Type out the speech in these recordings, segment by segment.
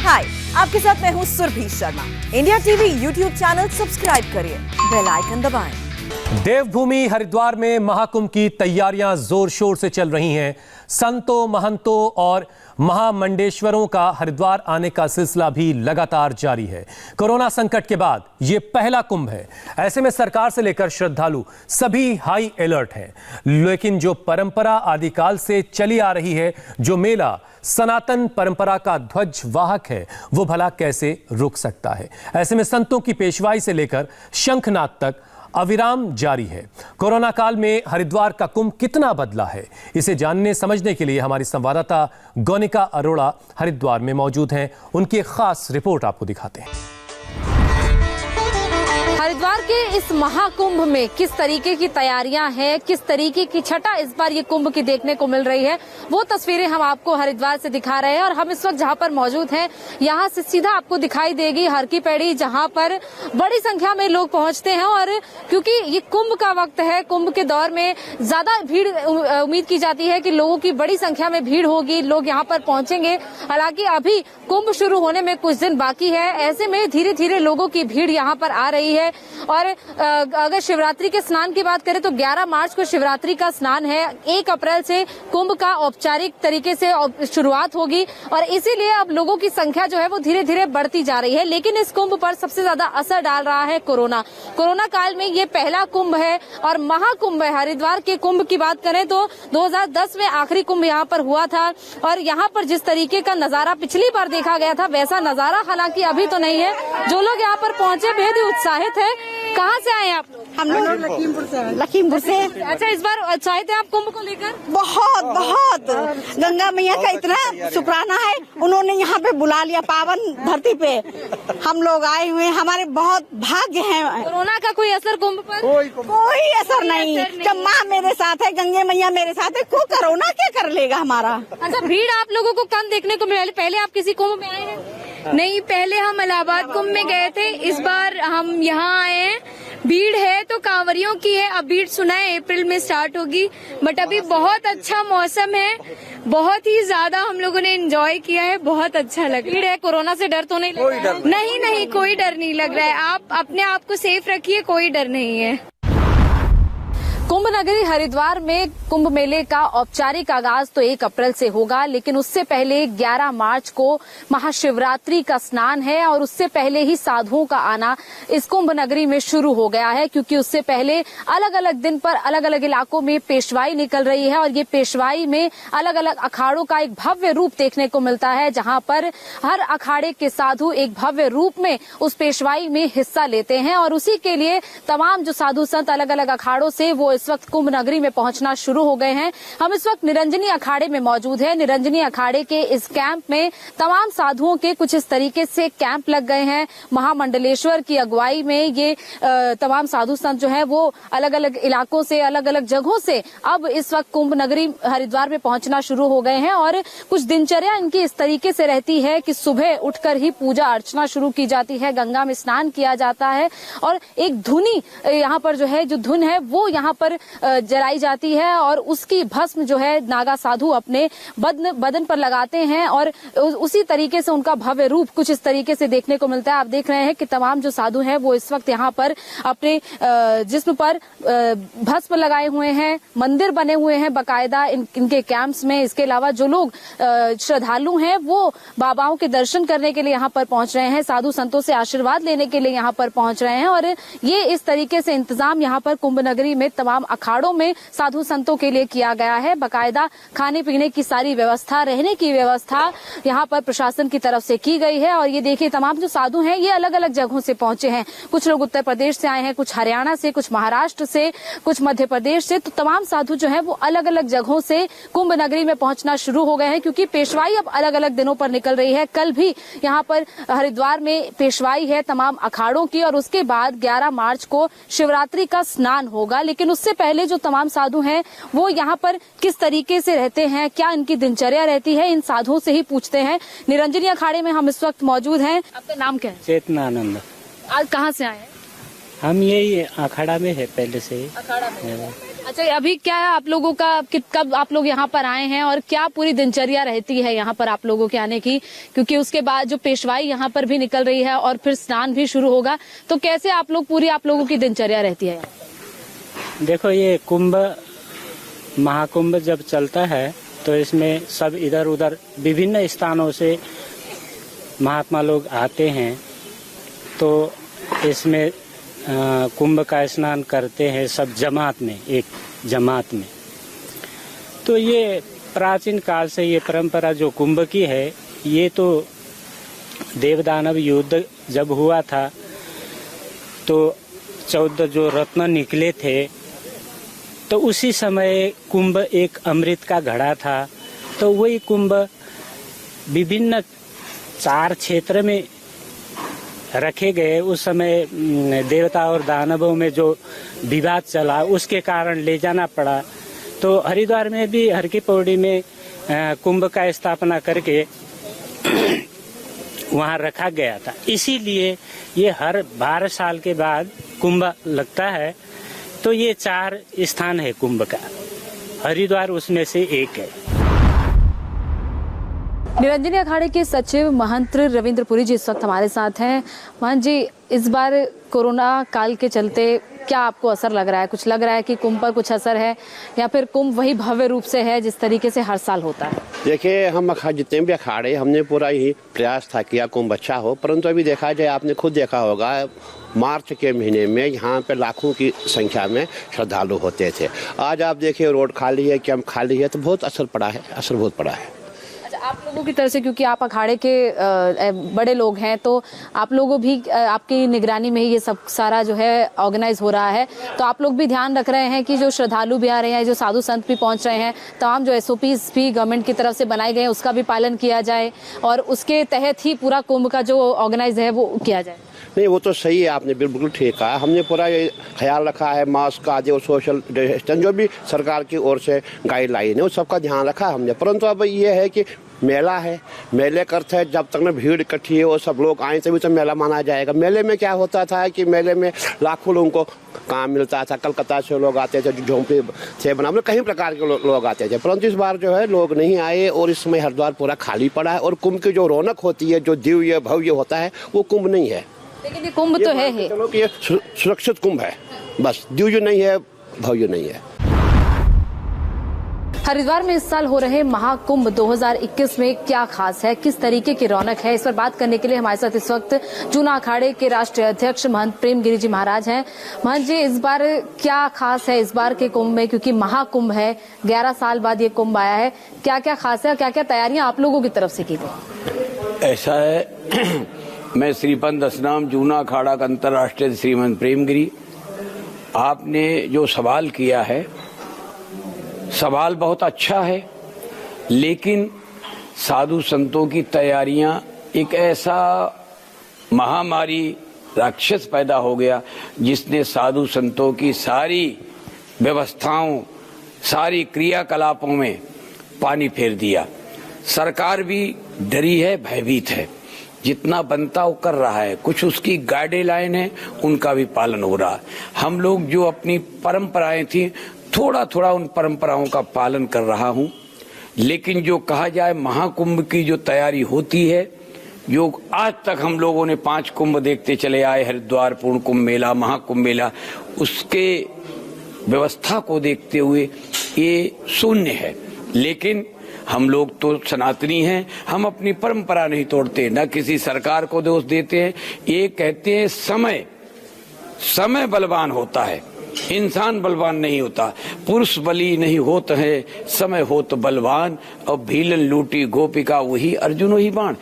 हाय, आपके साथ मैं हूँ Surabhi Sharma. India TV YouTube channel subscribe करिए, बेल आइकन दबाएं। देवभूमि हरिद्वार में महाकुंभ की तैयारियां जोर शोर से चल रही हैं। संतों, महंतों और महामंडेश्वरों का हरिद्वार आने का सिलसिला भी लगातार जारी है। कोरोना संकट के बाद ये पहला कुंभ है। ऐसे में सरकार से लेकर श्रद्धालु सभी हाई अलर्ट हैं। लेकिन जो परंपरा आदिकाल से चली आ रही है, जो मेला सनातन परंपरा का ध्वज वाहक है, वो भला कैसे रुक सकता है? ऐसे में संतों की पेशवाई से लेकर शंखनाद तक अविराम जारी है। कोरोना काल में हरिद्वार का कुंभ कितना बदला है, इसे जानने समझने के लिए हमारी संवाददाता गौनिका अरोड़ा हरिद्वार में मौजूद हैं। उनकी खास रिपोर्ट आपको दिखाते हैं। हरिद्वार के इस महाकुंभ में किस तरीके की तैयारियां हैं, किस तरीके की छटा इस बार ये कुंभ की देखने को मिल रही है, वो तस्वीरें हम आपको हरिद्वार से दिखा रहे हैं। और हम इस वक्त जहां पर मौजूद हैं, यहां से सीधा आपको दिखाई देगी हर की पैड़ी, जहां पर बड़ी संख्या में लोग पहुंचते हैं। और क्योंकि ये कुंभ का वक्त है, कुंभ के दौर में ज्यादा भीड़ उम्मीद की जाती है कि लोगों की बड़ी संख्या में भीड़ होगी, लोग यहाँ पर पहुंचेंगे। हालांकि अभी कुंभ शुरू होने में कुछ दिन बाकी है। ऐसे में धीरे धीरे लोगों की भीड़ यहाँ पर आ रही है। और अगर शिवरात्रि के स्नान की बात करें तो 11 मार्च को शिवरात्रि का स्नान है। 1 अप्रैल से कुंभ का औपचारिक तरीके से शुरुआत होगी और इसीलिए अब लोगों की संख्या जो है वो धीरे धीरे बढ़ती जा रही है। लेकिन इस कुंभ पर सबसे ज्यादा असर डाल रहा है कोरोना। कोरोना काल में ये पहला कुंभ है और महाकुंभ है। हरिद्वार के कुंभ की बात करें तो 2010 में आखिरी कुंभ यहाँ पर हुआ था और यहाँ पर जिस तरीके का नजारा पिछली बार देखा गया था, वैसा नजारा हालांकि अभी तो नहीं है। जो लोग यहाँ पर पहुंचे बेहद ही उत्साहित है। कहाँ से आए आप लोग? हम लोग लखीमपुर से। अच्छा, इस बार उत्साहित है आप कुंभ को लेकर? बहुत बहुत गंगा मैया का इतना शुक्राना है, उन्होंने यहाँ पे बुला लिया पावन धरती पे। हम लोग आए हुए, हमारे बहुत भाग्य हैं। कोरोना का कोई असर कुंभ पर? कोई असर नहीं। जब माँ मेरे साथ है, गंगे मैया मेरे साथ है, को कोरोना क्या कर लेगा हमारा। अच्छा, भीड़ आप लोगों को कम देखने को मिला। पहले आप किसी कुंभ में आए हैं? नहीं, पहले हम इलाहाबाद कुंभ में गए थे, इस बार हम यहाँ आए हैं। भीड़ है तो कांवरियों की है। अब भीड़ सुना है अप्रैल में स्टार्ट होगी, बट अभी बहुत अच्छा मौसम है, बहुत ही ज्यादा हम लोगों ने एंजॉय किया है, बहुत अच्छा लगा। भीड़ है, कोरोना से डर तो नहीं लग रहा है? नहीं, कोई डर नहीं लग रहा है। आप अपने आप को सेफ रखिए, कोई डर नहीं है। कुंभ नगरी हरिद्वार में कुंभ मेले का औपचारिक आगाज तो 1 अप्रैल से होगा, लेकिन उससे पहले 11 मार्च को महाशिवरात्रि का स्नान है और उससे पहले ही साधुओं का आना इस कुंभ नगरी में शुरू हो गया है। क्योंकि उससे पहले अलग अलग दिन पर अलग अलग इलाकों में पेशवाई निकल रही है और ये पेशवाई में अलग अलग अखाड़ों का एक भव्य रूप देखने को मिलता है, जहां पर हर अखाड़े के साधु एक भव्य रूप में उस पेशवाई में हिस्सा लेते हैं। और उसी के लिए तमाम जो साधु संत अलग अलग अखाड़ों से वो इस वक्त कुंभ नगरी में पहुंचना शुरू हो गए हैं। हम इस वक्त निरंजनी अखाड़े में मौजूद हैं। निरंजनी अखाड़े के इस कैंप में तमाम साधुओं के कुछ इस तरीके से कैंप लग गए हैं। महामंडलेश्वर की अगुवाई में ये तमाम साधु संत जो हैं वो अलग अलग इलाकों से, अलग अलग जगहों से अब इस वक्त कुंभ नगरी हरिद्वार में पहुंचना शुरू हो गए हैं। और कुछ दिनचर्या इनकी इस तरीके से रहती है कि सुबह उठकर ही पूजा अर्चना शुरू की जाती है, गंगा में स्नान किया जाता है और एक धुनी यहाँ पर जो है, जो धुन है वो यहाँ पर जलाई जाती है और उसकी भस्म जो है नागा साधु अपने बदन पर लगाते हैं और उसी तरीके से उनका भव्य रूप कुछ इस तरीके से देखने को मिलता है। आप देख रहे हैं कि तमाम जो साधु हैं वो इस वक्त यहाँ पर अपने जिस्म पर भस्म लगाए हुए हैं, मंदिर बने हुए हैं बाकायदा इनके कैंप्स में। इसके अलावा जो लोग श्रद्धालु हैं वो बाबाओं के दर्शन करने के लिए यहाँ पर पहुंच रहे हैं, साधु संतों से आशीर्वाद लेने के लिए यहाँ पर पहुंच रहे हैं। और ये इस तरीके से इंतजाम यहाँ पर कुंभ नगरी में तमाम अखाड़ों में साधु संतों के लिए किया गया है। बाकायदा खाने पीने की सारी व्यवस्था, रहने की व्यवस्था यहाँ पर प्रशासन की तरफ से की गई है। और ये देखिए तमाम जो साधु हैं ये अलग अलग जगहों से पहुंचे हैं। कुछ लोग उत्तर प्रदेश से आए हैं, कुछ हरियाणा से, कुछ महाराष्ट्र से, कुछ मध्य प्रदेश से। तो तमाम साधु जो है वो अलग अलग जगहों से कुंभ नगरी में पहुंचना शुरू हो गए हैं, क्योंकि पेशवाई अब अलग अलग दिनों पर निकल रही है। कल भी यहाँ पर हरिद्वार में पेशवाई है तमाम अखाड़ों की और उसके बाद 11 मार्च को शिवरात्रि का स्नान होगा। लेकिन उससे पहले जो तमाम साधु हैं वो यहाँ पर किस तरीके से रहते हैं, क्या इनकी दिनचर्या रहती है, इन साधुओं से ही पूछते हैं। निरंजनी अखाड़े में हम इस वक्त मौजूद हैं। आपका नाम क्या है? चेतनानंद। आज कहाँ से आए हैं? हम यही अखाड़ा में है पहले से ही। अखाड़ा में। अच्छा, अभी क्या है आप लोगों का, कब आप लोग यहाँ पर आए हैं और क्या पूरी दिनचर्या रहती है यहाँ पर आप लोगों के आने की? क्योंकि उसके बाद जो पेशवाई यहाँ पर भी निकल रही है और फिर स्नान भी शुरू होगा, तो कैसे आप लोगों की दिनचर्या रहती है? देखो, ये कुंभ महाकुंभ जब चलता है तो इसमें सब इधर उधर विभिन्न स्थानों से महात्मा लोग आते हैं, तो इसमें कुंभ का स्नान करते हैं सब जमात में, एक जमात में। तो ये प्राचीन काल से ये परंपरा जो कुंभ की है, ये तो देवदानव युद्ध जब हुआ था तो 14 जो रत्न निकले थे, तो उसी समय कुंभ एक अमृत का घड़ा था। तो वही कुंभ विभिन्न 4 क्षेत्र में रखे गए। उस समय देवता और दानवों में जो विवाद चला, उसके कारण ले जाना पड़ा। तो हरिद्वार में भी हर की पौड़ी में कुंभ का स्थापना करके वहाँ रखा गया था। इसीलिए ये हर 12 साल के बाद कुंभ लगता है। तो ये 4 स्थान है कुंभ का, हरिद्वार उसमें से एक है। निरंजनी अखाड़े के सचिव महंत रविंद्र पुरी जी इस वक्त हमारे साथ हैं। महंत जी, इस बार कोरोना काल के चलते क्या आपको असर लग रहा है? कुछ लग रहा है कि कुंभ पर कुछ असर है, या फिर कुंभ वही भव्य रूप से है जिस तरीके से हर साल होता है? देखिए, हम जितने भी अखाड़े, हमने पूरा ही प्रयास था किया कुंभ अच्छा हो, परंतु अभी देखा जाए, आपने खुद देखा होगा, मार्च के महीने में यहाँ पे लाखों की संख्या में श्रद्धालु होते थे। आज आप देखिए रोड खाली है, कैंप खाली है, तो बहुत असर पड़ा है, असर बहुत पड़ा है। आप लोगों की तरफ से, क्योंकि आप अखाड़े के बड़े लोग हैं, तो आप लोगों भी, आपकी निगरानी में ही ये सब सारा जो है ऑर्गेनाइज हो रहा है, तो आप लोग भी ध्यान रख रहे हैं कि जो श्रद्धालु भी आ रहे हैं, जो साधु संत भी पहुंच रहे हैं, तमाम जो SOPs भी गवर्नमेंट की तरफ से बनाए गए हैं उसका भी पालन किया जाए और उसके तहत ही पूरा कुंभ का जो ऑर्गेनाइज है वो किया जाए? नहीं, वो तो सही है, आपने बिल्कुल ठीक कहा। हमने पूरा ये ख्याल रखा है, मास्क आदि और सोशल डिस्टेंस जो भी सरकार की ओर से गाइडलाइन है, उस सबका ध्यान रखा हमने। परंतु अब ये है कि मेला है, मेले करते हैं, जब तक ना भीड़ इकट्ठी है और सब लोग आए तभी तो मेला माना जाएगा। मेले में क्या होता था कि मेले में लाखों लोगों को काम मिलता था। कलकत्ता से लोग आते थे, झोंपड़ी से बना, मतलब कई प्रकार के लोग आते थे, परंतु इस बार जो है लोग नहीं आए और इस समय हरिद्वार पूरा खाली पड़ा है। और कुंभ की जो रौनक होती है, जो दिव्य भव्य होता है, वो कुंभ नहीं है। लेकिन ये कुंभ तो है ही, चलो कि ये सुरक्षित कुंभ है, बस दिव्य नहीं है, भव्य नहीं है। हरिद्वार में इस साल हो रहे महाकुंभ 2021 में क्या खास है, किस तरीके की रौनक है, इस पर बात करने के लिए हमारे साथ इस वक्त जूना अखाड़े के राष्ट्रीय अध्यक्ष महंत प्रेम गिरि जी महाराज हैं। महंत जी, इस बार क्या खास है इस बार के कुंभ में, क्योंकि महाकुंभ है, 11 साल बाद ये कुंभ आया है, क्या क्या खास है और क्या क्या तैयारियां आप लोगों की तरफ से की गई? ऐसा है, मैं श्रीपंत दशनाम जूना अखाड़ा का अंतर्राष्ट्रीय श्रीमंत प्रेम गिरि, आपने जो सवाल किया है, सवाल बहुत अच्छा है, लेकिन साधु संतों की तैयारियां, एक ऐसा महामारी राक्षस पैदा हो गया जिसने साधु संतों की सारी व्यवस्थाओं, सारी क्रियाकलापों में पानी फेर दिया। सरकार भी डरी है, भयभीत है, जितना बनता वो कर रहा है, कुछ उसकी गाइडलाइन है, उनका भी पालन हो रहा है। हम लोग जो अपनी परंपराएं थी, थोड़ा थोड़ा उन परंपराओं का पालन कर रहा हूं, लेकिन जो कहा जाए महाकुंभ की जो तैयारी होती है, जो आज तक हम लोगों ने 5 कुंभ देखते चले आए, हरिद्वार पूर्ण कुंभ मेला, महाकुंभ मेला, उसके व्यवस्था को देखते हुए ये शून्य है। लेकिन हम लोग तो सनातनी हैं, हम अपनी परंपरा नहीं तोड़ते, न किसी सरकार को दोष देते हैं। ये कहते हैं समय बलवान होता है, इंसान बलवान नहीं होता। पुरुष बली नहीं होता है, समय हो तो बलवान, और भीलन लूटी गोपिका वही अर्जुन वही बाण।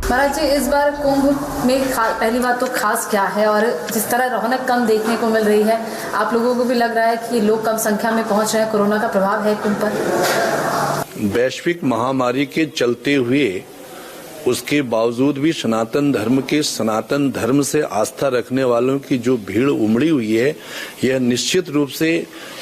महाराज जी, इस बार कुंभ में पहली बात तो खास क्या है, और जिस तरह रौनक कम देखने को मिल रही है, आप लोगों को भी लग रहा है कि लोग कम संख्या में पहुंच रहे हैं, कोरोना का प्रभाव है कुंभ पर? वैश्विक महामारी के चलते हुए उसके बावजूद भी सनातन धर्म से आस्था रखने वालों की जो भीड़ उमड़ी हुई है, यह निश्चित रूप से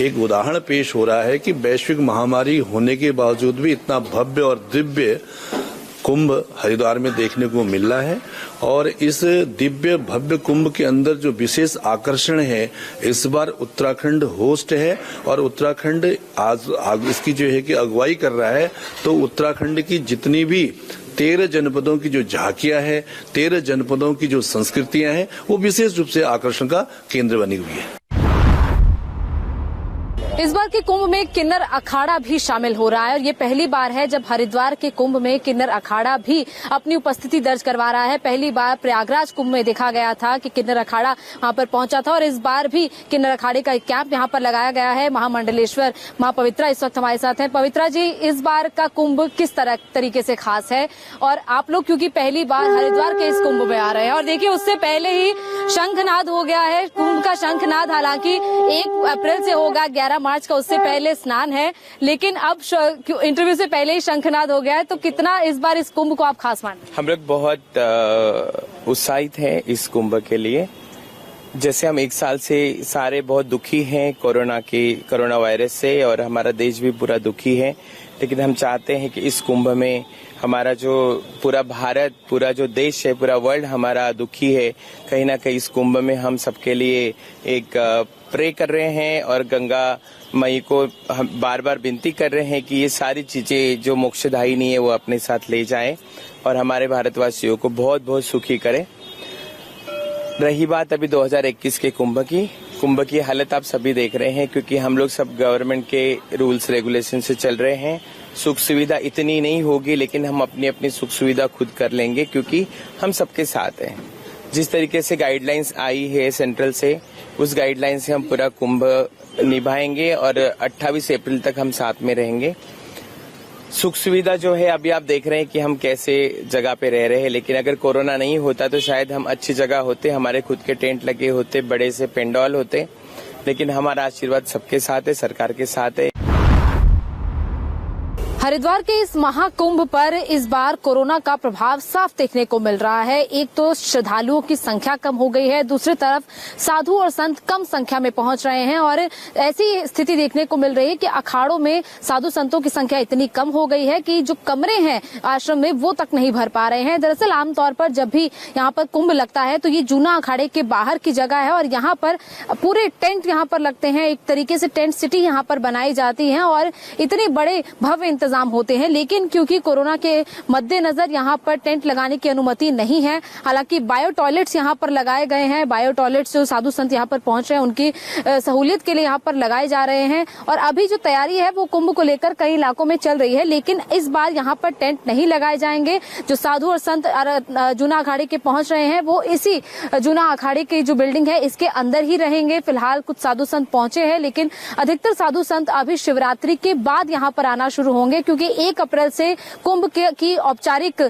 एक उदाहरण पेश हो रहा है कि वैश्विक महामारी होने के बावजूद भी इतना भव्य और दिव्य कुंभ हरिद्वार में देखने को मिल रहा है। और इस दिव्य भव्य कुंभ के अंदर जो विशेष आकर्षण है, इस बार उत्तराखंड होस्ट है और उत्तराखंड आज इसकी जो है कि अगुवाई कर रहा है। तो उत्तराखंड की जितनी भी 13 जनपदों की जो झांकियां हैं, 13 जनपदों की जो संस्कृतियां हैं, वो विशेष रूप से आकर्षण का केंद्र बनी हुई है। इस बार के कुंभ में किन्नर अखाड़ा भी शामिल हो रहा है और ये पहली बार है जब हरिद्वार के कुंभ में किन्नर अखाड़ा भी अपनी उपस्थिति दर्ज करवा रहा है। पहली बार प्रयागराज कुंभ में देखा गया था कि किन्नर अखाड़ा वहां पर पहुंचा था और इस बार भी किन्नर अखाड़े का एक कैंप यहां पर लगाया गया है। महामंडलेश्वर मां पवित्रा इस वक्त हमारे साथ हैं। पवित्रा जी, इस बार का कुंभ किस तरीके से खास है और आप लोग क्योंकि पहली बार हरिद्वार के इस कुंभ में आ रहे हैं और देखिए उससे पहले ही शंखनाद हो गया है, कुंभ का शंखनाद। हालांकि 1 अप्रैल से होगा, 11 मार्च का उससे पहले स्नान है, लेकिन अब इंटरव्यू से पहले ही शंखनाद हो गया है। तो कितना इस बार इस कुंभ को आप खास मानते हैं? हम लोग बहुत उत्साहित हैं इस कुंभ के लिए। जैसे हम 1 साल से सारे बहुत दुखी हैं कोरोना वायरस से और हमारा देश भी पूरा दुखी है, लेकिन हम चाहते हैं कि इस कुंभ में हमारा जो पूरा भारत, पूरा जो देश है, पूरा वर्ल्ड हमारा दुखी है, कहीं ना कहीं इस कुंभ में हम सबके लिए एक प्रे कर रहे हैं और गंगा मई को हम बार बार विनती कर रहे हैं कि ये सारी चीजें जो मोक्षदायिनी है वो अपने साथ ले जाएं और हमारे भारतवासियों को बहुत बहुत सुखी करें। रही बात अभी 2021 के कुंभ की हालत आप सभी देख रहे हैं, क्योंकि हम लोग सब गवर्नमेंट के रूल्स रेगुलेशन से चल रहे हैं। सुख सुविधा इतनी नहीं होगी, लेकिन हम अपनी सुख सुविधा खुद कर लेंगे क्योंकि हम सबके साथ हैं। जिस तरीके से गाइडलाइंस आई है सेंट्रल से, उस गाइडलाइन से हम पूरा कुंभ निभाएंगे और 28 अप्रैल तक हम साथ में रहेंगे। सुख सुविधा जो है अभी आप देख रहे हैं कि हम कैसे जगह पे रह रहे हैं, लेकिन अगर कोरोना नहीं होता तो शायद हम अच्छी जगह होते, हमारे खुद के टेंट लगे होते, बड़े से पेंडॉल होते, लेकिन हमारा आशीर्वाद सबके साथ है, सरकार के साथ है। हरिद्वार के इस महाकुंभ पर इस बार कोरोना का प्रभाव साफ देखने को मिल रहा है। एक तो श्रद्धालुओं की संख्या कम हो गई है, दूसरी तरफ साधु और संत कम संख्या में पहुंच रहे हैं और ऐसी स्थिति देखने को मिल रही है कि अखाड़ों में साधु संतों की संख्या इतनी कम हो गई है कि जो कमरे हैं आश्रम में वो तक नहीं भर पा रहे हैं। दरअसल आमतौर पर जब भी यहाँ पर कुंभ लगता है तो ये जूना अखाड़े के बाहर की जगह है और यहाँ पर पूरे टेंट यहाँ पर लगते हैं, एक तरीके से टेंट सिटी यहाँ पर बनाई जाती है और इतने बड़े भव्य इंतजाम होते हैं। लेकिन क्योंकि कोरोना के मद्देनजर यहाँ पर टेंट लगाने की अनुमति नहीं है। हालांकि बायो टॉयलेट्स यहाँ पर लगाए गए हैं। बायो टॉयलेट्स जो साधु संत यहाँ पर पहुंच रहे हैं उनकी सहूलियत के लिए यहाँ पर लगाए जा रहे हैं और अभी जो तैयारी है वो कुंभ को लेकर कई इलाकों में चल रही है। लेकिन इस बार यहाँ पर टेंट नहीं लगाए जाएंगे। जो साधु और संत जूना अखाड़े के पहुंच रहे हैं वो इसी जूना अखाड़े की जो बिल्डिंग है इसके अंदर ही रहेंगे। फिलहाल कुछ साधु संत पहुंचे हैं, लेकिन अधिकतर साधु संत अभी शिवरात्रि के बाद यहाँ पर आना शुरू होंगे, क्योंकि 1 अप्रैल से कुंभ की औपचारिक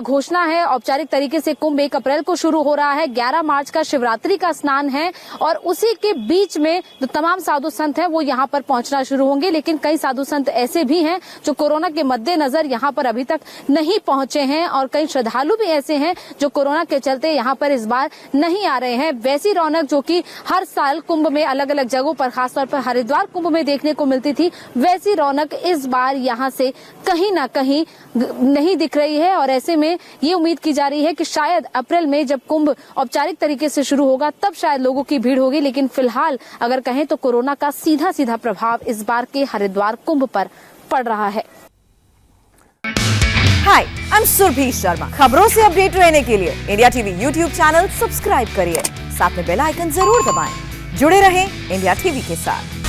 घोषणा है। औपचारिक तरीके से कुंभ 1 अप्रैल को शुरू हो रहा है। 11 मार्च का शिवरात्रि का स्नान है और उसी के बीच में जो तमाम साधु संत हैं वो यहाँ पर पहुंचना शुरू होंगे। लेकिन कई साधु संत ऐसे भी हैं जो कोरोना के मद्देनजर यहाँ पर अभी तक नहीं पहुंचे हैं और कई श्रद्धालु भी ऐसे हैं जो कोरोना के चलते यहाँ पर इस बार नहीं आ रहे हैं। वैसी रौनक जो कि हर साल कुंभ में अलग अलग जगहों पर, खासतौर पर हरिद्वार कुंभ में देखने को मिलती थी, वैसी रौनक इस बार यहाँ से कहीं ना कहीं नहीं दिख रही है। और ऐसे में ये उम्मीद की जा रही है कि शायद अप्रैल में जब कुंभ औपचारिक तरीके से शुरू होगा तब शायद लोगों की भीड़ होगी। लेकिन फिलहाल अगर कहें तो कोरोना का सीधा प्रभाव इस बार के हरिद्वार कुंभ पर पड़ रहा है। हाय, आई एम सुरभि शर्मा। खबरों से अपडेट रहने के लिए India TV YouTube channel subscribe करिए, साथ में बेल आइकन जरूर दबाएं। जुड़े रहें इंडिया टीवी के साथ।